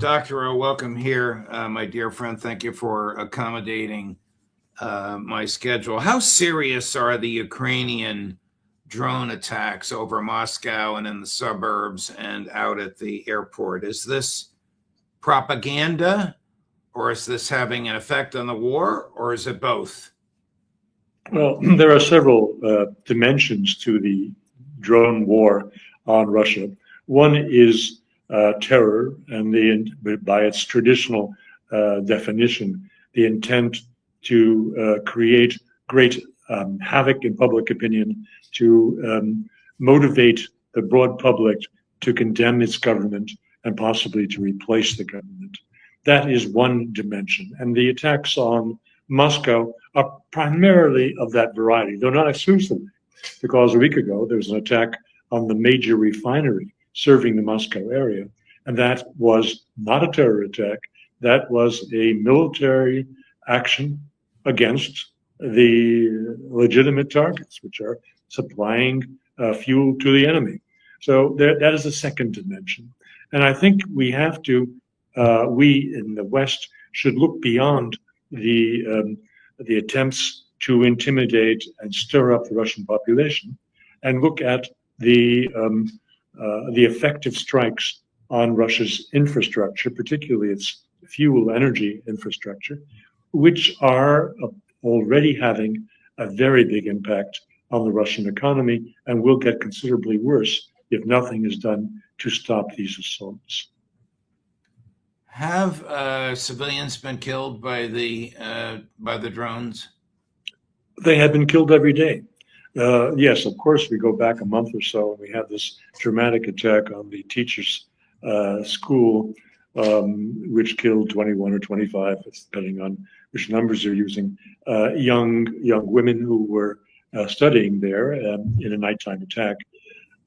Doctorow, welcome here, my dear friend. Thank you for accommodating my schedule. How serious are the Ukrainian drone attacks over Moscow and in the suburbs and out at the airport? Is this propaganda, or is this having an effect on the war, or is it both? Well, there are several dimensions to the drone war on Russia. One is terror, and by its traditional definition, the intent to create great havoc in public opinion, to motivate the broad public to condemn its government and possibly to replace the government. That is one dimension. And the attacks on Moscow are primarily of that variety, though not exclusively, because a week ago there was an attack on the major refinery serving the Moscow area, and that was not a terror attack. That was a military action against the legitimate targets, which are supplying fuel to the enemy. So that is the second dimension. And I think we have to, we in the West should look beyond the attempts to intimidate and stir up the Russian population, and look at the effective strikes on Russia's infrastructure, particularly its fuel energy infrastructure, which are already having a very big impact on the Russian economy and will get considerably worse if nothing is done to stop these assaults. Have civilians been killed by the drones? They have been killed every day. Yes, of course, we go back a month or so and we have this dramatic attack on the teachers' school, which killed 21 or 25, depending on which numbers they're using, young women who were studying there in a nighttime attack.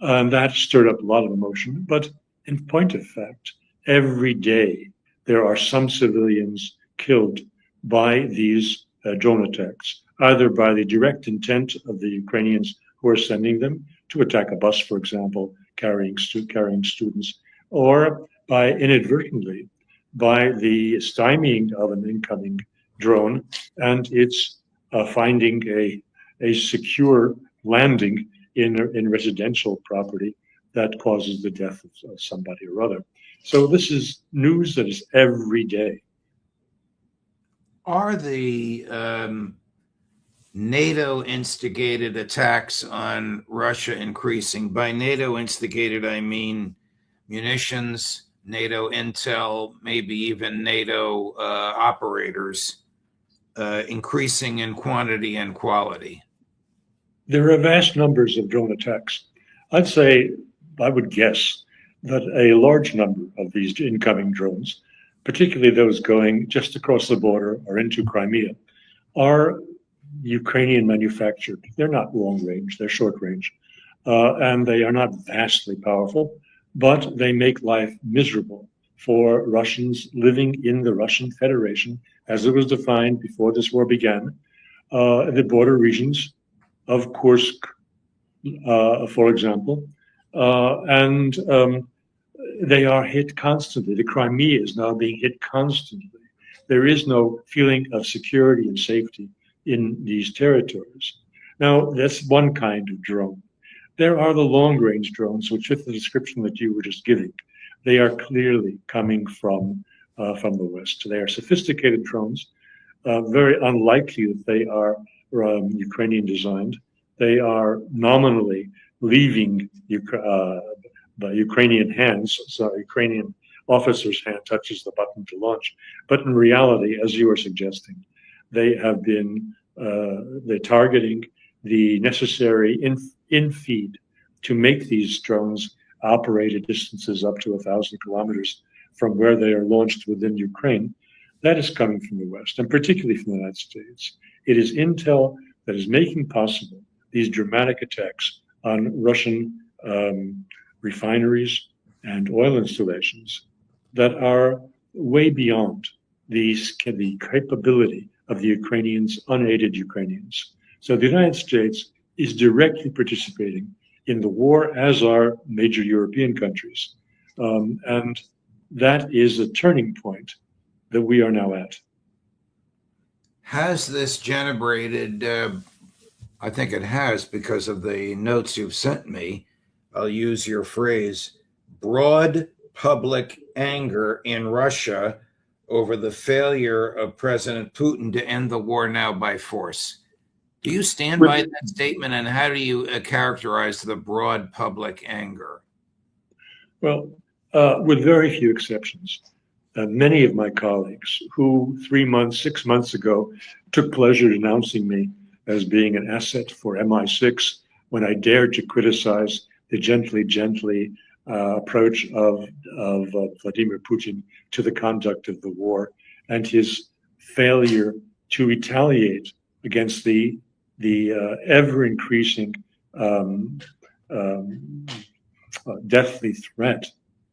And that stirred up a lot of emotion. But in point of fact, every day there are some civilians killed by these drone attacks, either by the direct intent of the Ukrainians who are sending them to attack a bus, for example, carrying students, or by inadvertently by the stymieing of an incoming drone and its finding a secure landing in residential property that causes the death of somebody or other. So this is news that is every day. Are the NATO instigated attacks on Russia increasing? By NATO instigated, I mean munitions, NATO intel, maybe even NATO operators increasing in quantity and quality. There are vast numbers of drone attacks. I would guess that a large number of these incoming drones, particularly those going just across the border or into Crimea, are Ukrainian manufactured. They're not long range, they're short range, and they are not vastly powerful, but they make life miserable for Russians living in the Russian Federation, as it was defined before this war began, the border regions of Kursk, for example, and they are hit constantly. The Crimea is now being hit constantly. There is no feeling of security and safety in these territories. Now, that's one kind of drone. There are the long-range drones, which fit the description that you were just giving. They are clearly coming from the West. They are sophisticated drones, very unlikely that they are Ukrainian designed. They are nominally leaving the Ukrainian hands, so a Ukrainian officer's hand touches the button to launch. But in reality, as you are suggesting, they have been they're targeting the necessary in-feed to make these drones operate at distances up to 1,000 kilometers from where they are launched within Ukraine. That is coming from the West, and particularly from the United States. It is intel that is making possible these dramatic attacks on Russian refineries and oil installations that are way beyond the capability of the Ukrainians, unaided Ukrainians. So the United States is directly participating in the war, as are major European countries. And that is a turning point that we are now at. Has this generated, I think it has because of the notes you've sent me, I'll use your phrase, broad public anger in Russia over the failure of President Putin to end the war now by force? Do you stand by that statement, and how do you characterize the broad public anger? Well, with very few exceptions, many of my colleagues who 3 months, 6 months ago took pleasure in denouncing me as being an asset for MI6 when I dared to criticize the gently approach of Vladimir Putin to the conduct of the war and his failure to retaliate against the ever increasing deathly threat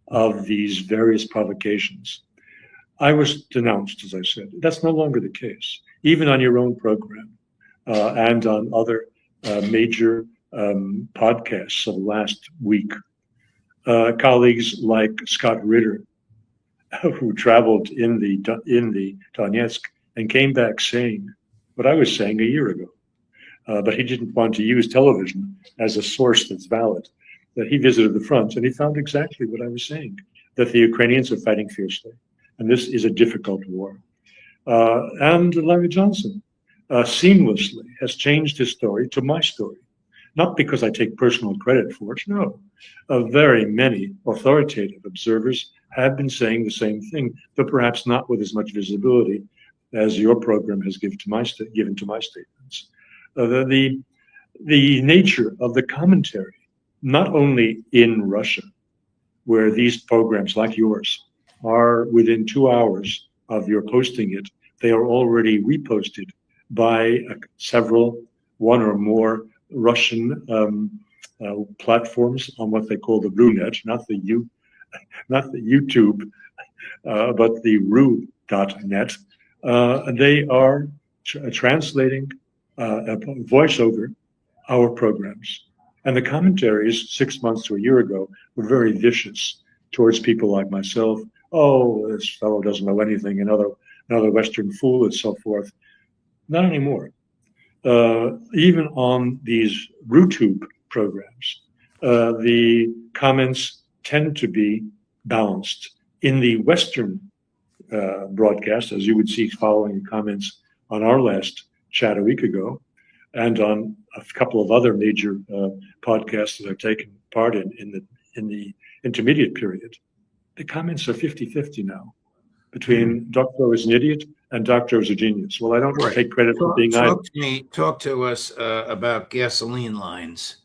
of these various provocations. I was denounced, as I said. That's no longer the case, even on your own program and on other major podcasts of last week. Colleagues like Scott Ritter, who traveled in the Donetsk and came back saying what I was saying a year ago, but he didn't want to use television as a source that's valid. That he visited the front and he found exactly what I was saying, that the Ukrainians are fighting fiercely, and this is a difficult war. And Larry Johnson seamlessly has changed his story to my story, not because I take personal credit for it, no. Very many authoritative observers have been saying the same thing, but perhaps not with as much visibility as your program has given to my statements. The nature of the commentary, not only in Russia, where these programs like yours are within 2 hours of your posting it, they are already reposted by several, one or more Russian platforms on what they call the RuNet, not the YouTube, but the ru.net. They are translating voiceover our programs. And the commentaries 6 months to a year ago were very vicious towards people like myself. Oh, this fellow doesn't know anything, another Western fool, and so forth. Not anymore. Even on these RuTube programs, the comments tend to be balanced. In the Western broadcast, as you would see following comments on our last chat a week ago, and on a couple of other major podcasts that I've taken part in the intermediate period, the comments are 50-50 now between Doctorow is an idiot and Doctorow is a genius. Well, I don't take credit for being either. Talk to us about gasoline lines.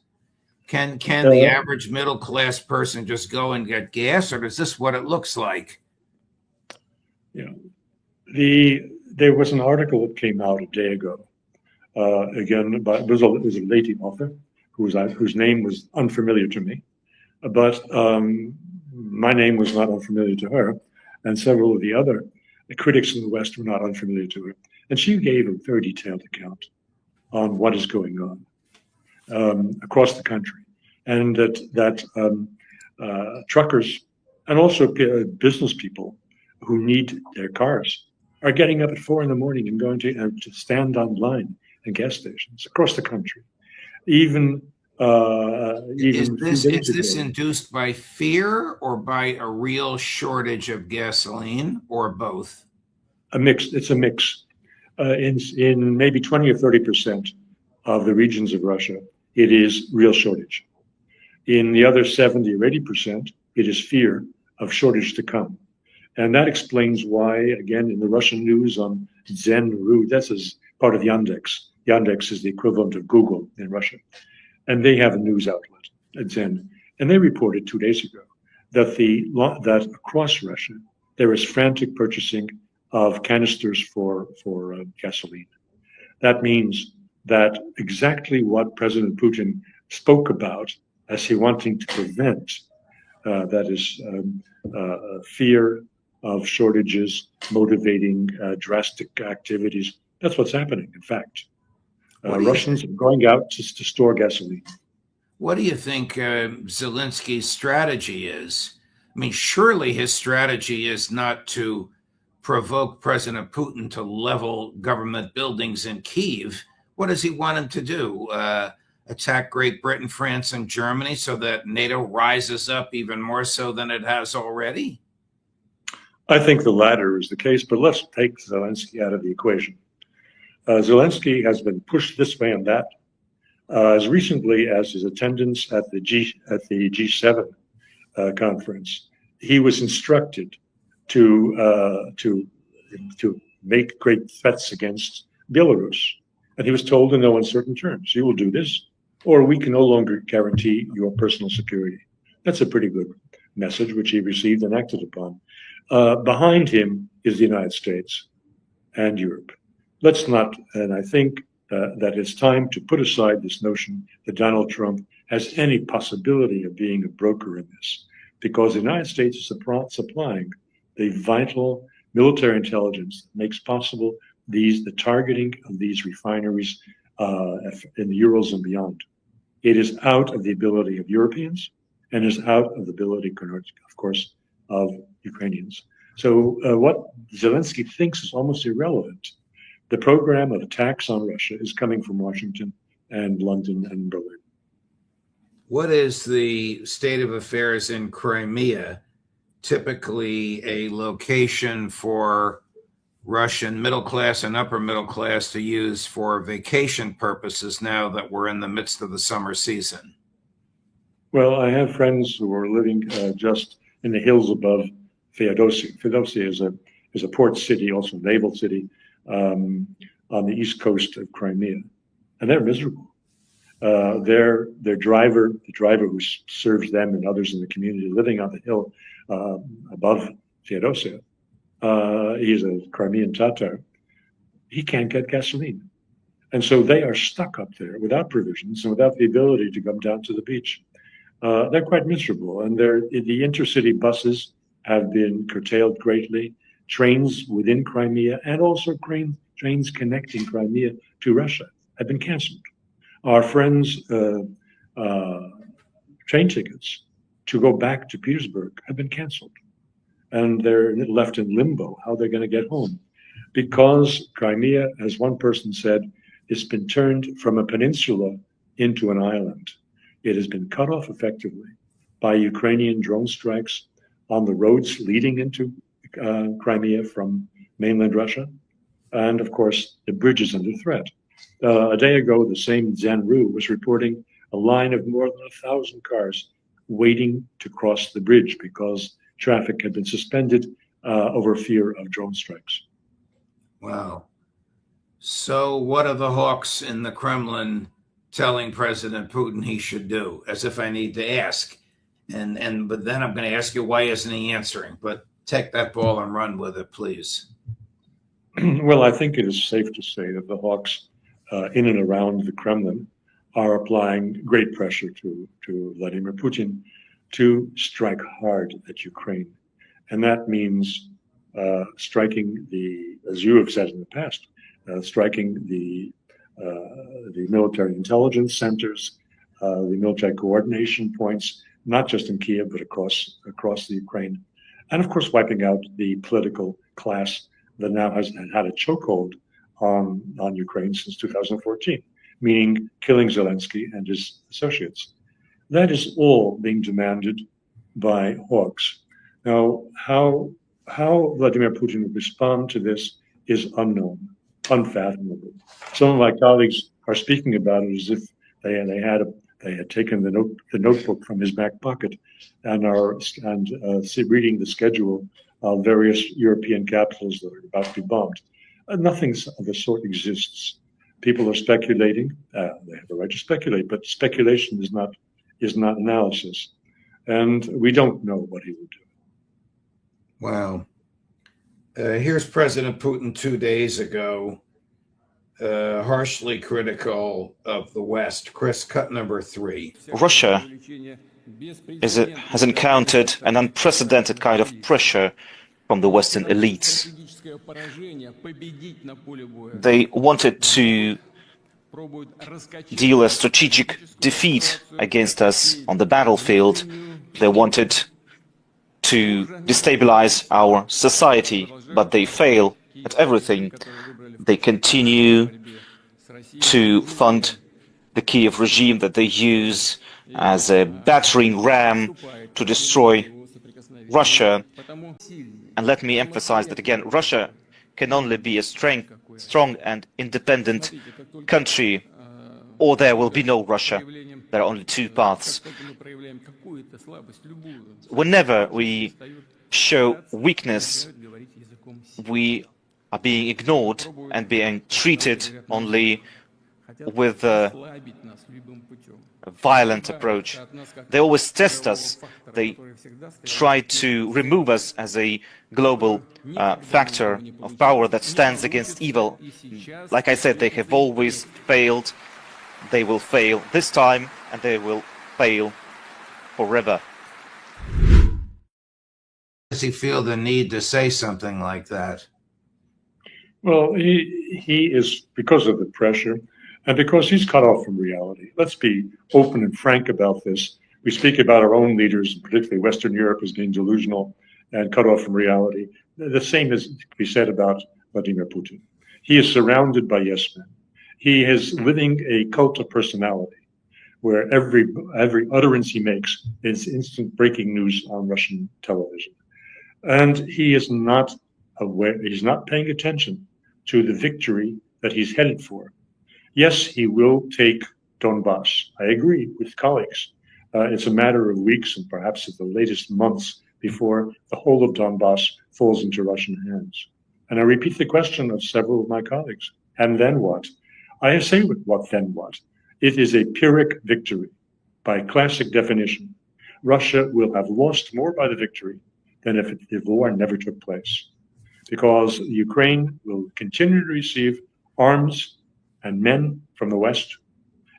Can the average middle class person just go and get gas, or is this what it looks like? Yeah, there was an article that came out a day ago. Again, it was a lady author whose name was unfamiliar to me, but my name was not unfamiliar to her, and several of the other critics in the West were not unfamiliar to her. And she gave a very detailed account on what is going on across the country, and that truckers and also business people who need their cars are getting up at 4 a.m. and going to stand on line at gas stations across the country. Is this induced by fear or by a real shortage of gasoline, or both? It's a mix. In maybe 20 or 30% of the regions of Russia, it is real shortage. In the other 70 or 80%, it is fear of shortage to come. And that explains why, again, in the Russian news on Zen.ru, that's as part of Yandex. Yandex is the equivalent of Google in Russia. And they have a news outlet at Zen. And they reported 2 days ago that across Russia, there is frantic purchasing of canisters for gasoline. That means that exactly what President Putin spoke about as he wanting to prevent, that is fear of shortages motivating drastic activities. That's what's happening, in fact. Russians are going out to store gasoline. What do you think Zelensky's strategy is? I mean, surely his strategy is not to provoke President Putin to level government buildings in Kyiv. What does he want him to do? Attack Great Britain, France, and Germany so that NATO rises up even more so than it has already? I think the latter is the case, but let's take Zelensky out of the equation. Zelensky has been pushed this way and that. As recently as his attendance at the G7 conference, he was instructed to make great threats against Belarus, and he was told in no uncertain terms, "You will do this, or we can no longer guarantee your personal security." That's a pretty good message, which he received and acted upon. Behind him is the United States and Europe. Let's not, and I think that it's time to put aside this notion that Donald Trump has any possibility of being a broker in this, because the United States is supplying the vital military intelligence that makes possible the targeting of these refineries in the Urals and beyond. It is out of the ability of Europeans and is out of the ability, of course, of Ukrainians. So what Zelensky thinks is almost irrelevant. The program of attacks on Russia is coming from Washington and London and Berlin. What is the state of affairs in Crimea? Typically a location for Russian middle class and upper middle class to use for vacation purposes now that we're in the midst of the summer season. Well, I have friends who are living just in the hills above Feodosia. Feodosia is a port city, also a naval city, on the east coast of Crimea, and they're miserable. Their driver, the driver who serves them and others in the community living on the hill above Feodosia, he's a Crimean Tatar. He can't get gasoline, and so they are stuck up there without provisions and without the ability to come down to the beach. They're quite miserable, and the intercity buses have been curtailed greatly. Trains within Crimea and also trains connecting Crimea to Russia have been canceled. Our friends' train tickets to go back to Petersburg have been canceled, and they're left in limbo how they're going to get home, because Crimea, as one person said, has been turned from a peninsula into an island. It has been cut off effectively by Ukrainian drone strikes on the roads leading into Crimea from mainland Russia. And of course, the bridge is under threat. A day ago, the same Zanru was reporting a line of more than 1,000 cars waiting to cross the bridge because traffic had been suspended over fear of drone strikes. Wow. So what are the hawks in the Kremlin telling President Putin he should do? As if I need to ask. But then I'm going to ask you, why isn't he answering? But take that ball and run with it, please. Well, I think it is safe to say that the hawks in and around the Kremlin are applying great pressure to Vladimir Putin to strike hard at Ukraine. And that means striking as you have said in the past, striking the military intelligence centers, the military coordination points, not just in Kiev, but across the Ukraine. And of course, wiping out the political class that now has had a chokehold on Ukraine since 2014, meaning killing Zelensky and his associates. That is all being demanded by hawks. Now, how Vladimir Putin would respond to this is unknown, unfathomable. Some of my colleagues are speaking about it as if they had taken the notebook from his back pocket and are reading the schedule of various European capitals that are about to be bombed. Nothing of the sort exists. People are speculating. They have a right to speculate, but speculation is not analysis, and we don't know what he will do. Wow. Here's President Putin 2 days ago, harshly critical of the West. Chris, cut number 3. Russia has encountered an unprecedented kind of pressure from the Western elites. They wanted to deal a strategic defeat against us on the battlefield. They wanted to destabilize our society, but they fail at everything. They continue to fund the Kiev regime that they use as a battering ram to destroy Russia. And let me emphasize that again, Russia can only be a strong and independent country, or there will be no Russia. There are only two paths. Whenever we show weakness, we are being ignored and being treated only with a violent approach. They always test us. They try to remove us as a global factor of power that stands against evil. Like I said, they have always failed. They will fail this time, and they will fail forever. Does he feel the need to say something like that? Well, he is, because of the pressure and because he's cut off from reality. Let's be open and frank about this. We speak about our own leaders, particularly Western Europe, as being delusional and cut off from reality. The same is to be said about Vladimir Putin. He is surrounded by yes men. He is living a cult of personality, where every utterance he makes is instant breaking news on Russian television. And he is not aware, he's not paying attention to the victory that he's headed for. Yes, he will take Donbass. I agree with colleagues. It's a matter of weeks and perhaps at the latest months before the whole of Donbass falls into Russian hands. And I repeat the question of several of my colleagues. And then what? I say what then what? It is a Pyrrhic victory. By classic definition, Russia will have lost more by the victory than if the war never took place. Because Ukraine will continue to receive arms and men from the West,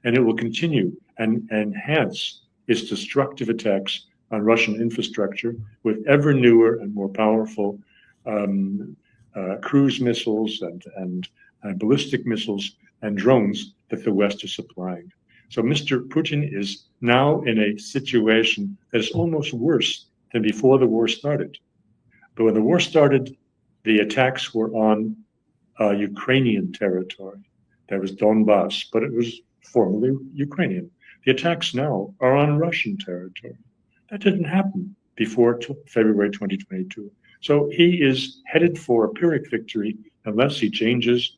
and it will continue and enhance its destructive attacks on Russian infrastructure with ever newer and more powerful cruise missiles and ballistic missiles and drones that the West is supplying. So Mr. Putin is now in a situation that is almost worse than before the war started. But when the war started, the attacks were on Ukrainian territory. That was Donbass, but it was formerly Ukrainian. The attacks now are on Russian territory. That didn't happen before February 2022. So he is headed for a Pyrrhic victory unless he changes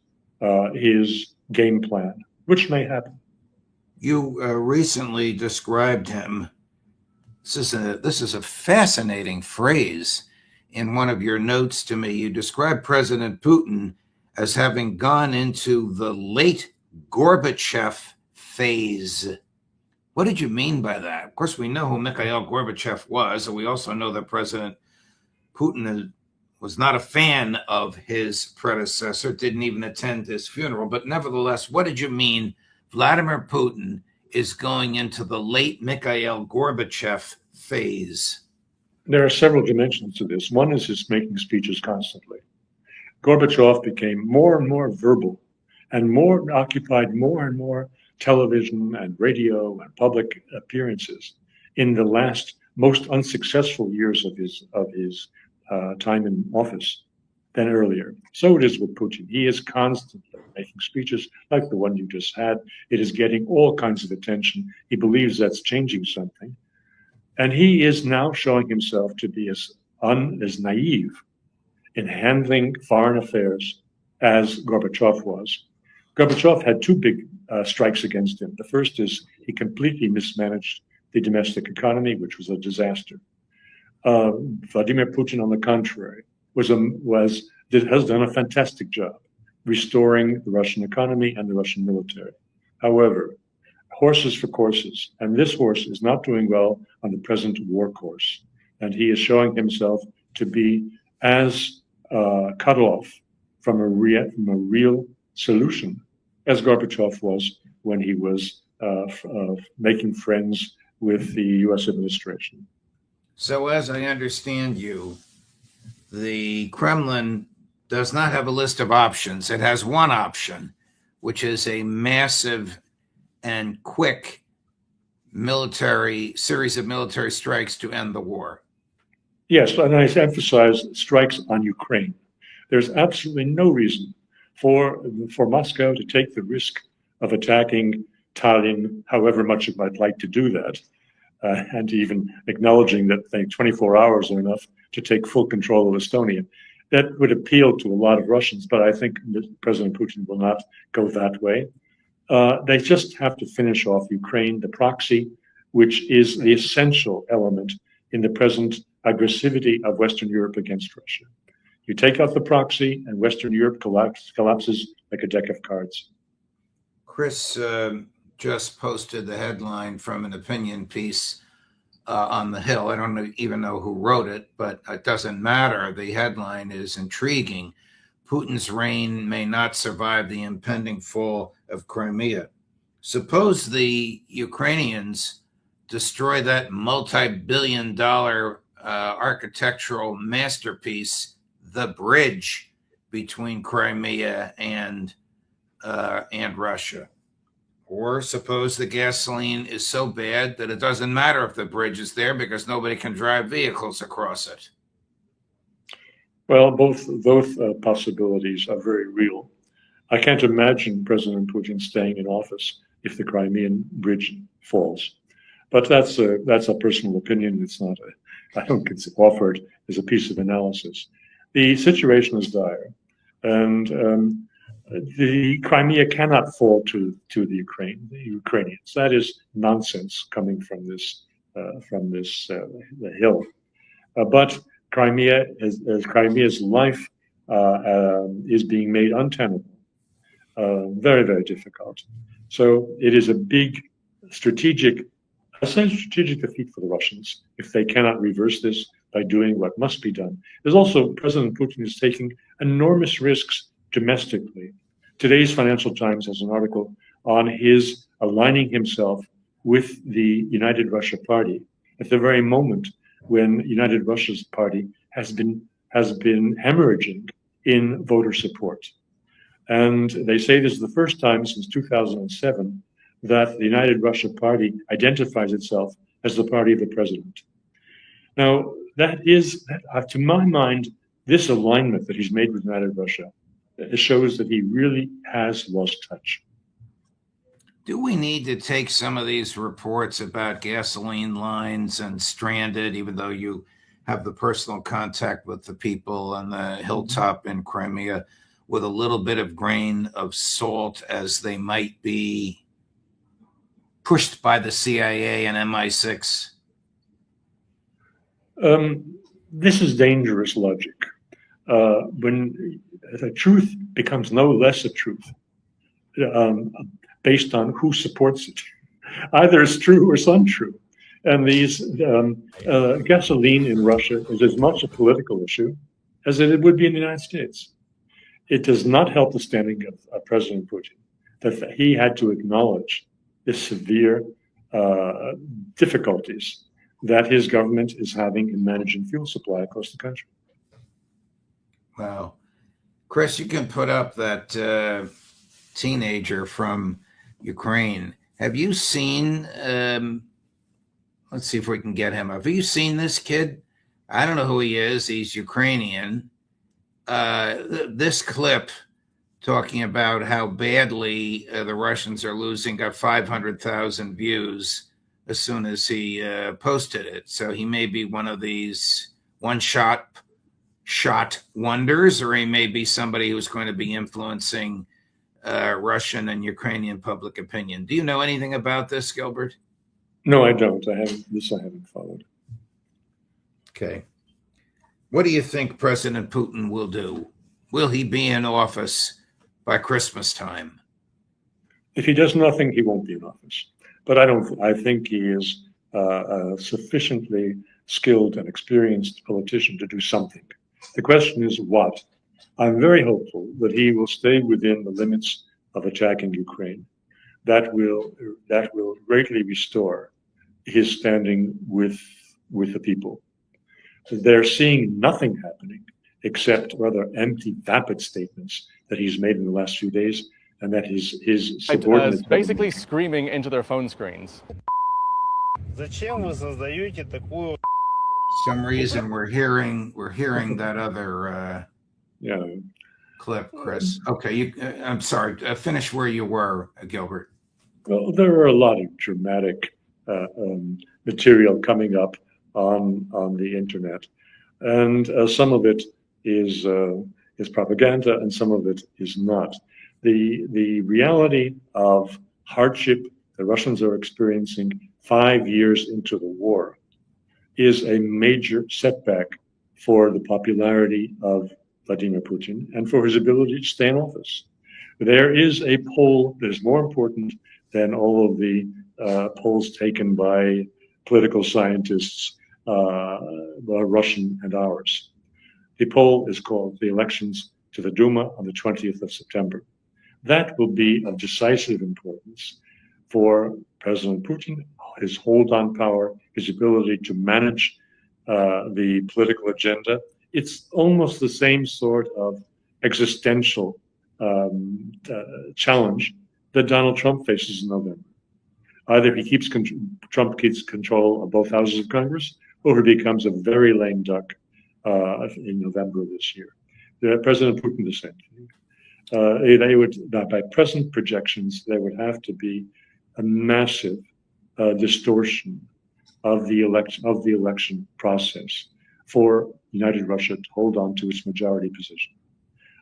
his game plan, which may happen. You recently described him. This is a fascinating phrase. In one of your notes to me, you described President Putin as having gone into the late Gorbachev phase. What did you mean by that? Of course, we know who Mikhail Gorbachev was, and we also know that President Putin was not a fan of his predecessor, didn't even attend his funeral. But nevertheless, what did you mean Vladimir Putin is going into the late Mikhail Gorbachev phase? There are several dimensions to this. One is his making speeches constantly. Gorbachev became more and more verbal and more occupied more and more television and radio and public appearances in the last most unsuccessful years of his time in office than earlier. So it is with Putin. He is constantly making speeches like the one you just had. It is getting all kinds of attention. He believes that's changing something. And he is now showing himself to be as naive in handling foreign affairs as Gorbachev was. Gorbachev had two big strikes against him. The first is he completely mismanaged the domestic economy, which was a disaster. Vladimir Putin, on the contrary, has done a fantastic job restoring the Russian economy and the Russian military. However, horses for courses, and this horse is not doing well on the present war course, and he is showing himself to be as cut off from a real solution as Gorbachev was when he was making friends with the U.S. administration. So as I understand you, the Kremlin does not have a list of options. It has one option, which is a massive and quick series of military strikes to end the war. Yes, and I emphasize strikes on Ukraine. There's absolutely no reason for Moscow to take the risk of attacking Tallinn, however much it might like to do that, and even acknowledging that 24 hours are enough to take full control of Estonia. That would appeal to a lot of Russians, but I think President Putin will not go that way. They just have to finish off Ukraine, the proxy, which is the essential element in the present aggressivity of Western Europe against Russia. You take out the proxy, and Western Europe collapses like a deck of cards. Chris just posted the headline from an opinion piece on the Hill. I don't even know who wrote it, but it doesn't matter. The headline is intriguing. Putin's reign may not survive the impending fall of Crimea. Suppose the Ukrainians destroy that multi-billion-dollar architectural masterpiece, the bridge between Crimea and Russia. Or suppose the gasoline is so bad that it doesn't matter if the bridge is there because nobody can drive vehicles across it. Well, both possibilities are very real. I can't imagine President Putin staying in office if the Crimean bridge falls. But that's a personal opinion. It's not I don't offer it as a piece of analysis. The situation is dire, and the Crimea cannot fall to the Ukrainians. That is nonsense coming from the Hill. But Crimea's life is being made untenable, very, very difficult. So it is a big strategic defeat for the Russians if they cannot reverse this by doing what must be done. There's also President Putin is taking enormous risks domestically. Today's Financial Times has an article on his aligning himself with the United Russia Party at the very moment when United Russia's party has been hemorrhaging in voter support. And they say this is the first time since 2007 that the United Russia Party identifies itself as the party of the president. Now, that is, to my mind, this alignment that he's made with United Russia, it shows that he really has lost touch. Do we need to take some of these reports about gasoline lines and stranded, even though you have the personal contact with the people on the hilltop in Crimea, with a little bit of grain of salt, as they might be pushed by the CIA and MI6? This is dangerous logic. When the truth becomes no less a truth based on who supports it. Either it's true or it's untrue. And these gasoline in Russia is as much a political issue as it would be in the United States. It does not help the standing of President Putin that he had to acknowledge the severe difficulties that his government is having in managing fuel supply across the country. Wow. Chris, you can put up that teenager from Ukraine. Have you seen, let's see if we can get him. Have you seen this kid? I don't know who he is. He's Ukrainian. This clip talking about how badly the Russians are losing got 500,000 views as soon as he posted it. So he may be one of these one-shot wonders, or he may be somebody who's going to be influencing Russian and Ukrainian public opinion. Do you know anything about this, Gilbert? No, I don't. I haven't followed. Okay. What do you think President Putin will do? Will he be in office by Christmas time? If he does nothing, he won't be in office. But I think he is a sufficiently skilled and experienced politician to do something. The question is what? I'm very hopeful that he will stay within the limits of attacking Ukraine. That will greatly restore his standing with the people. They're seeing nothing happening except rather empty, vapid statements that he's made in the last few days, and that his subordinates basically screaming into their phone screens. some reason we're hearing that other Yeah. clip, Chris. Okay, I'm sorry. Finish where you were, Gilbert. Well, there are a lot of dramatic material coming up on the internet, and some of it is propaganda, and some of it is not. The reality of hardship the Russians are experiencing 5 years into the war is a major setback for the popularity of Vladimir Putin and for his ability to stay in office. There is a poll that is more important than all of the polls taken by political scientists, Russian and ours. The poll is called the elections to the Duma on the 20th of September. That will be of decisive importance for President Putin, his hold on power, his ability to manage the political agenda. It's almost the same sort of existential challenge that Donald Trump faces in November. Either Trump keeps control of both houses of Congress, or he becomes a very lame duck in November of this year. President Putin, the same thing. They would, by present projections, there would have to be a massive distortion of the election process for United Russia to hold on to its majority position.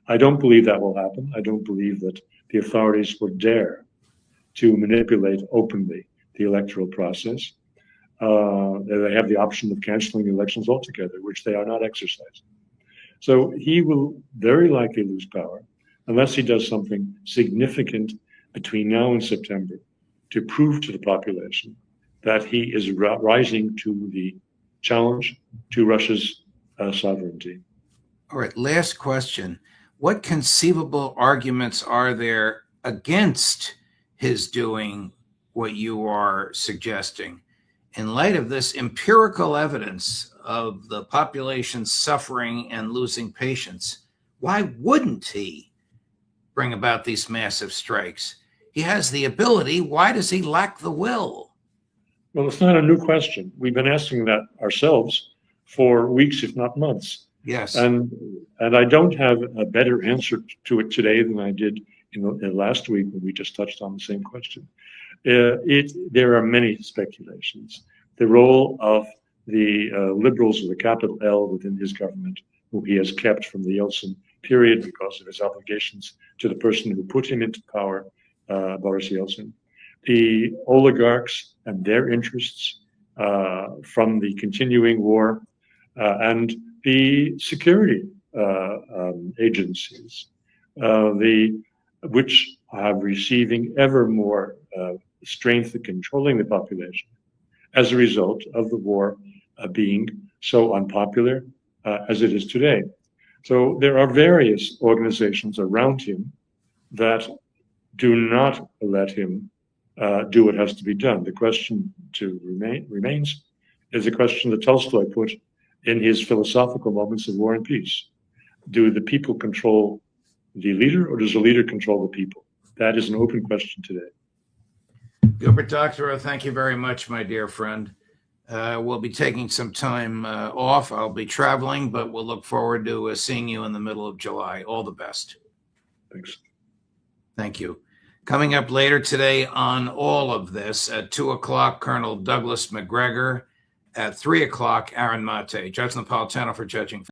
I don't believe that will happen. I don't believe that the authorities will dare to manipulate openly the electoral process. They have the option of canceling the elections altogether, which they are not exercising. So he will very likely lose power unless he does something significant between now and September to prove to the population that he is rising to the challenge to Russia's sovereignty. All right, last question. What conceivable arguments are there against his doing what you are suggesting? In light of this empirical evidence of the population suffering and losing patience, why wouldn't he bring about these massive strikes? He has the ability. Why does he lack the will? Well, it's not a new question. We've been asking that ourselves for weeks, if not months. Yes. And I don't have a better answer to it today than I did last week when we just touched on the same question. There are many speculations. The role of the liberals with a capital L within his government, who he has kept from the Yeltsin period because of his obligations to the person who put him into power, Boris Yeltsin. The oligarchs and their interests from the continuing war, and the security agencies, which are receiving ever more strength in controlling the population as a result of the war being so unpopular as it is today. So there are various organizations around him that do not let him do what has to be done. The question remains is a question that Tolstoy put in his philosophical Moments of War and Peace. Do the people control the leader, or does the leader control the people? That is an open question today. Gilbert Doctorow, thank you very much, my dear friend. We'll be taking some time off. I'll be traveling, but we'll look forward to seeing you in the middle of July. All the best. Thanks. Thank you. Coming up later today on all of this, at 2 o'clock, Colonel Douglas McGregor. At 3 o'clock, Aaron Mate. Judge Napolitano for judging.